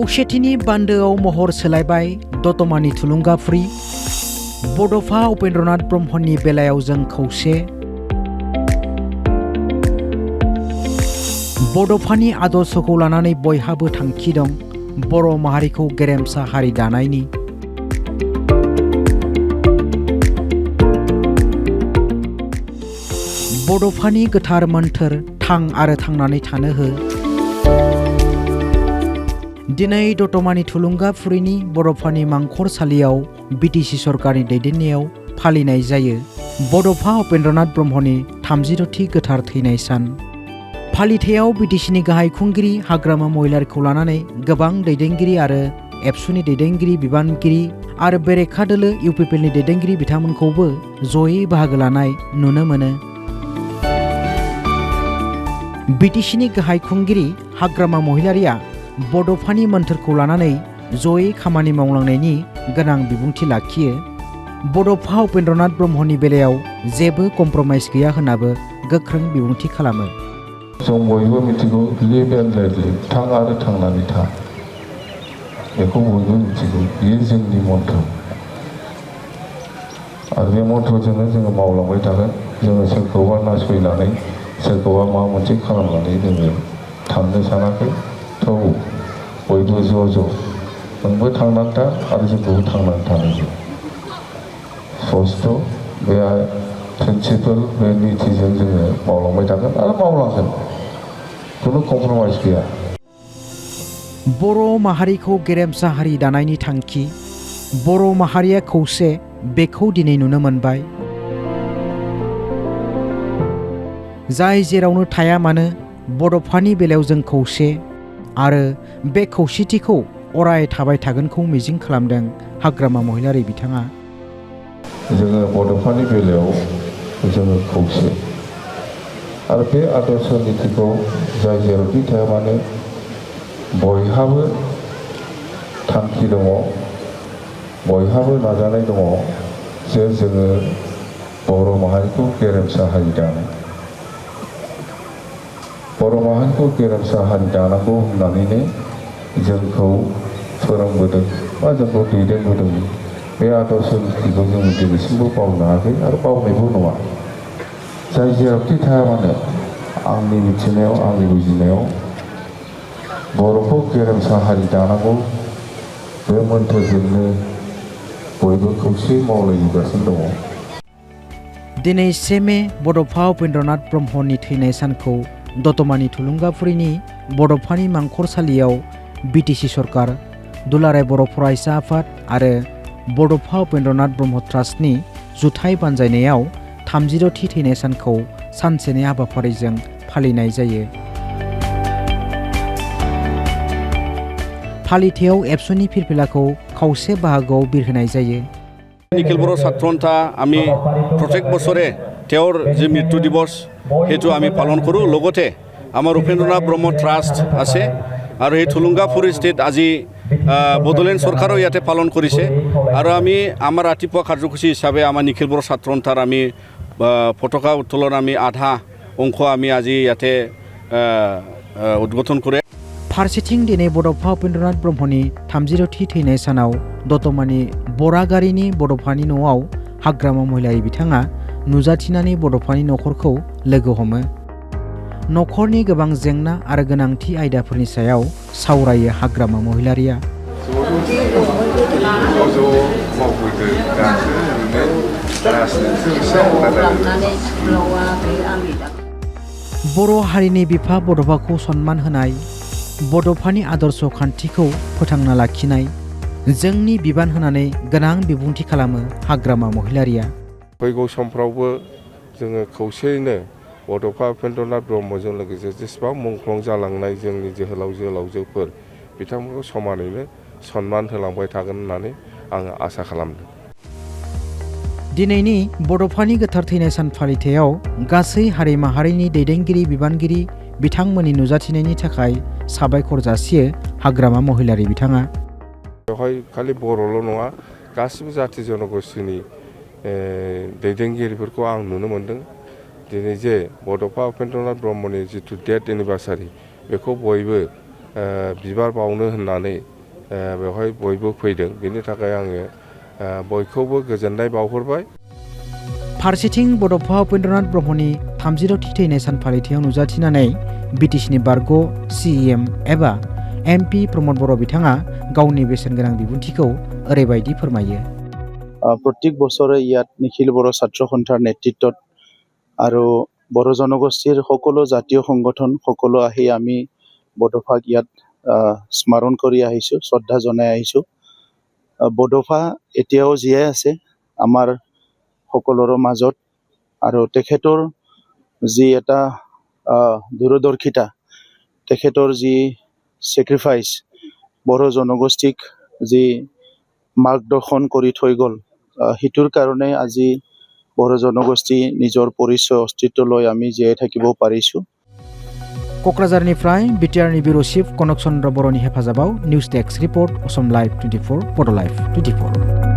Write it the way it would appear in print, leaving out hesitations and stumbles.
खौसेथिनि बान्दोआव महर सोलायबाय दतमानि थुलुंगाफुरि बड'फा उपेन्द्रनाथ ब्रह्मनि बेलायाव जों खौसे। बड'फानि आदर्शखौ लानानै बयहाबो थांखि दं बर' माहारिखौ गेरेमसा हारि दानायनि। बड'फानि गोथार मोन्थोर थां आरो थांनानै थानो हो। दिनै दतमानि थुलुंगाफुरिनि बड'फानि मांखरसालियाव बिटिसि सरकारनि दैदेननायाव फालिनाय जायो बड'फा उपेन्द्रनाथ ब्रह्मनि 36थि गोथार थैनाय सान। फालिथायाव बिटिसिनि गाहाय खुंगिरि हाग्रामा महिलारिखौ लानानै गोबां दैदेनगिरि आरो एबसुनि दैदेनगिरि बिबानगिरि आरो बेरेखा दोलो इउपिपिएलनि दैदेनगिरि बिथांमोनखौबो जयै बाहागो लानाय नुनो मोनो। बिटिसिनि गाहाय खुंगिरि हाग्रामा महिलारिया बड'फानि मोन्थोरखौ लानानै जयै खामानि मावलांनायनि गोनां बिबुंथि लाखियो। बड'फा उपेन्द्रनाथ ब्रह्मनि बेलायाव जेबो कमप्रमाइज गैया होननाबो गोख्रों बिबुंथि खालामो। जों बयबो मिथिगौ लिभ एन्ड लेट लिभ, थां आरो थांनानै था, बेखौ बयबो मिथिगौ। बेयो जोंनि मन्थ्र आरो बे मन्थ्रजोंनो जोङो मावलांबाय थागोन। जोङो सोरखौबा नासयनानै सोरखौबा माबा मोनसे खालामनानै जोङो थांनो सानाखै। थ' बयबो ज' नोंबो थांनानै था आरो जोंखौबो थांनानै थानांगौ। स्पष्ट बे प्रिन्सिपाल बे नितिजों जोङो मावलांबाय थागोन आरो मावलांगोन। खुनु कमप्रमाइज गैया। बर' माहारिखौ गेरेमसा हारि दानायनि थांखि, बर' माहारिया खौसे, बेखौ दिनै नुनो मोनबाय। जाय जेरावनो थाया मानो बड'फानि बेलायाव जों खौसे आरो बे खौसेथिखौ अराय थाबाय थागोनखौ मिजिं खालामदों हाग्रामा महिलारि बिथाङा। जोङो बड'फानि बेलायाव जोङो खौसे आरो बे आदर्श नितिखौ जाय जेरावखि थाया मानो बयहाबो थांखि दङ, बयहाबो नाजानाय दङ जे जोङो बर' माहारिखौ गेरेमसा हारि दानो। बर' माहारिखौ गेरेमसा हारि दानांगौ होननानैनो जोंखौ फोरोंबोदों बा जोंखौ दैदेनबोदों। बे आदर्श नितिखौ जों दिनैसिमबो बावनो हायाखै आरो बावनायबो नङा। जाय जेरावखि थाया मानो आंनि मिथिनायाव, आंनि बुजिनायाव बर'खौ गेरेमसा हारि दानांगौ बे मोन्थोरजोंनो बयबो खौसे मावलायगासिनो दङ। दिनै 1 मे बड'फा उपेन्द्रनाथ ब्रह्मनि थैनाय सानखौ दतमानि थुलुंगाफुरिनि बड'फानि मांखरसालियाव बिटिसि सरकार, दुलाराय बर' फरायसा आफाद आरो बड'फा उपेन्द्रनाथ ब्रह्म ट्रास्टनि जुथाइ बानजायनायाव 36थि थैनाय सानखौ सानसेनि हाबाफारिजों फालिनाय जायो। फालिथायाव एबसुनि फिरफिलाखौ खावसे बाहागोआव बिरहोनाय जायो। নিখিল বড়ো ছাত্রসন্থা আমি প্রত্যেক বছরে তেওঁৰ যে মৃত্যু দিৱস সেইটো আমি পালন কৰোঁ। লগতে আমাৰ উপেন্দ্ৰনাথ ব্ৰহ্ম ট্ৰাষ্ট আছে আৰু এই থুলুংগাফুৰি ষ্টেট আজি বড়োলেণ্ড চৰকাৰেও ইয়াতে পালন কৰিছে। আৰু আমি আমাৰ ৰাতিপুৱা কাৰ্যসূচী হিচাপে আমাৰ নিখিল বড়ো ছাত্ৰসন্থাৰ আমি পতাকা উত্তোলন আমি আধা অংশ আমি আজি ইয়াতে উদ্বোধন কৰে। फारसेथिं दिनै बड'फा उपेन्द्रनाथ ब्रह्मनि 36थि थैनाय सानाव दतमानि बरागारिनि बड'फानि न'आव हाग्रामा महिलारि बिथाङा नुजाथिनानै बड'फानि न'खरखौ लोगो हमो। न'खरनि गोबां जेंना आरो गोनांथि आयदाफोरनि सायाव सावरायो हाग्रामा महिलारिया। बर' हारिनि बिफा बड'फाखौ सनमान होनाय, बड'फानि आदर्श खान्थिखौ फोथांना लाखिनाय जोंनि बिबान होनानै गोनां बिबुंथि खालामो हाग्रामा महिलारिया। फैगौ समफ्रावबो जोङो खौसेयैनो बड'फा उपेन्द्रनाथ ब्रह्मजों लोगोसे जेसेबां मुंख्लं जालांनाय जोंनि जोहोलाव जोहोलावजोफोर बिथांमोनखौ समानैनो सनमान होलांबाय थागोन होननानै आङो आसा खालामदों। दिनैनि बड'फानि गोथार थैनाय सान फालिथायाव गासै हारि माहारिनि दैदेनगिरि बिबानगिरि बिथांमोननि नुजाथिनायनि थाखाय साबायखर जासियो हाग्रामा महिलारि बिथाङा। बेवहाय खालि बर'ल' नङा, गासिबो जाथि जनगोष्ठीनि दैदेनगिरिफोरखौ आं नुनो मोन्दों। दिनै जे बड'फा उपेन्द्रनाथ ब्रह्मनि जिथु डेथ एनिभार्सारि बेखौ बयबो बिबार बावनो होननानै बेवहाय बयबो फैदों बेनि थाखाय आङो बयखौबो गोजोननाय बावहरबाय। फारसेथिं बड'फा उपेन्द्रनाथ ब्रह्मनि 36थि थैनाय सान फालिथायाव नुजाथिनानै बिटिसिनि बारग' CEM एबा MP प्रमद बर' बिथाङा गावनि बेसेनगोनां बिबुंथिखौ ओरैबायदि फोरमायो। प्रत्येक बছৰে ইয়াত নিখিল বড়ো ছাত্ৰ সন্থাৰ নেতৃত্বত আৰু বড়ো জনগোষ্ঠীৰ সকলো জাতীয় সংগঠন সকলো আহি আমি বড'ফাক ইয়াত স্মৰণ কৰি আহিছোঁ, শ্ৰদ্ধা জনাই আহিছোঁ। বড'ফা এতিয়াও জীয়াই আছে আমাৰ সকলোৰে মাজত আৰু তেখেতৰ যি এটা দূৰদৰ্শিতা, তেখেতৰ যি ছেক্ৰিফাইচ, বড়ো জনগোষ্ঠীক যি মাৰ্গদৰ্শন কৰি থৈ গ'ল, সেইটোৰ কাৰণে আজি বড়ো জনগোষ্ঠী নিজৰ পৰিচয় অস্তিত্ব লৈ আমি জীয়াই থাকিব পাৰিছোঁ। क'क्राझारनिफ्राय बिटिआरनि बिउर' चिफ कनक चन्द्र बर'नि हेफाजाबाव news desk report Assam live 24 बड' लाइभ 24।